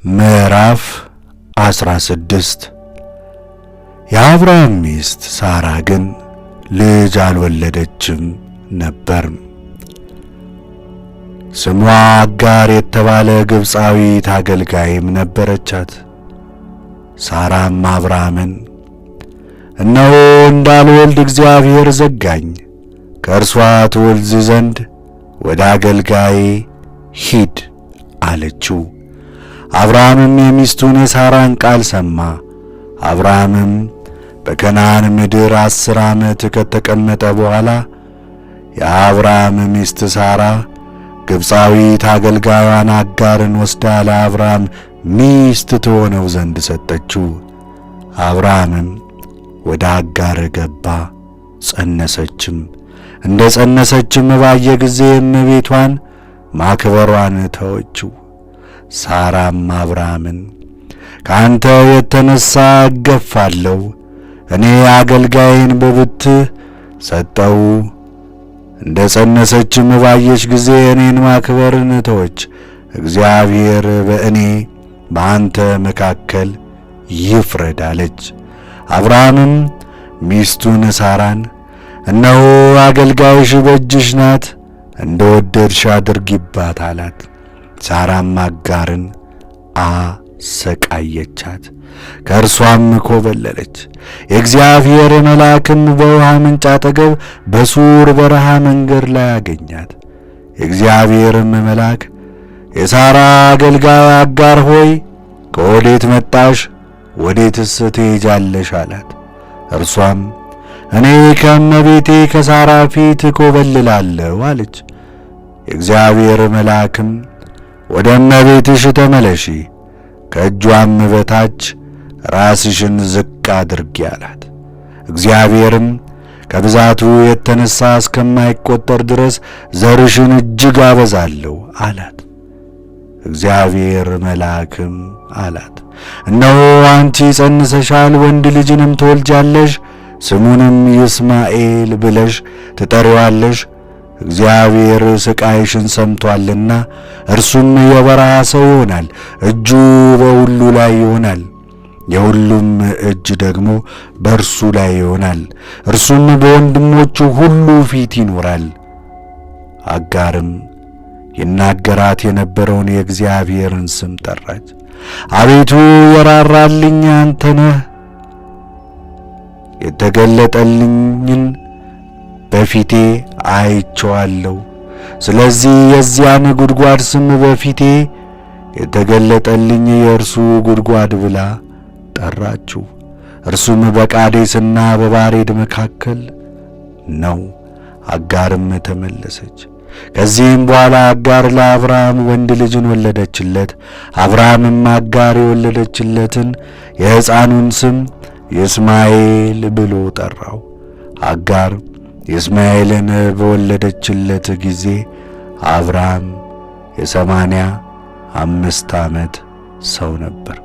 ምዕራፍ 16 የአብርሃም ሚስት ሳራ ግን ልጅ አልወለደችም ነበር። ስሟ አጋር የተባለ ግብፃዊት አገልጋይም ነበረቻት። ሳራም አብርሃምን እነሆ እንዳልወልድ እግዚአብሔር ዘጋኝ፣ ከእርሷ ትወልድ ዘንድ ወደ አገልጋዬ ሂድ አለችው። አብርሃምም የሚስቱን የሳራን ቃል ሰማ። አብርሃምም በከናን ምድር 10 ዓመት ከተቀመጠ በኋላ የአብርሃም ሚስት ሳራ ግብፃዊት አገልጋዩን አጋርን ወስዳ ለአብርሃም ሚስት ትሆነው ዘንድ ሰጠችው። አብርሃምም ወደ አጋር ገባ፣ ጸነሰችም። እንደ ጸነሰችም ባየ ጊዜ እመቤቷን ማክበሯን ተወችው። ሳራም አብርሃምን ካንተ የተነሣ እገፋለሁ፣ እኔ አገልጋይን በብትህ ሰጠው። እንደ ጸነሰችም ባየች ጊዜ እኔን ማክበርን ተወች። እግዚአብሔር በእኔ በአንተ መካከል ይፍረድ አለች። አብርሃምም ሚስቱን ሳራን እነሆ አገልጋይሽ በእጅሽ ናት፣ እንደ ወደድሽ አድርጊባት አላት። ሳራም አጋርን አሰቃየቻት፣ ከእርሷም ኮበለለች። የእግዚአብሔር መልአክም በውሃ ምንጭ አጠገብ በሱር በረሃ መንገድ ላይ አገኛት። የእግዚአብሔርም መልአክ የሳራ አገልጋይ አጋር ሆይ ከወዴት መጣሽ? ወዴትስ ትሄጃለሽ? አላት። እርሷም እኔ ከእመቤቴ ከሳራ ፊት ኮበልላለሁ አለች። የእግዚአብሔር መልአክም ወደ እመቤትሽ ተመለሺ፣ ከእጇም በታች ራስሽን ዝቅ አድርጊ አላት። እግዚአብሔርም ከብዛቱ የተነሣ እስከማይቈጠር ድረስ ዘርሽን እጅግ አበዛለሁ አላት። እግዚአብሔር መልአክም አላት እነሆ አንቺ ጸንሰሻል፣ ወንድ ልጅንም ትወልጃለሽ፣ ስሙንም ይስማኤል ብለሽ ትጠሪዋለሽ። እግዚአብሔር ስቃይሽን ሰምቶአልና እርሱም የበረሃ ሰው ይሆናል፣ እጁ በሁሉ ላይ ይሆናል፣ የሁሉም እጅ ደግሞ በእርሱ ላይ ይሆናል። እርሱም በወንድሞቹ ሁሉ ፊት ይኖራል። አጋርም ይናገራት የነበረውን የእግዚአብሔርን ስም ጠራች። አቤቱ የራራልኝ አንተ ነህ፣ የተገለጠልኝን በፊቴ አይቼዋለሁ። ስለዚህ የዚያን ጉድጓድ ስም በፊቴ የተገለጠልኝ የእርሱ ጉድጓድ ብላ ጠራችው። እርሱም በቃዴስና በባሬድ መካከል ነው። አጋርም ተመለሰች። ከዚህም በኋላ አጋር ለአብርሃም ወንድ ልጅን ወለደችለት። አብርሃምም አጋር የወለደችለትን የሕፃኑን ስም ይስማኤል ብሎ ጠራው። አጋር ይስማኤልን በወለደችለት ጊዜ አብርሃም የ85 ዓመት ሰው ነበር።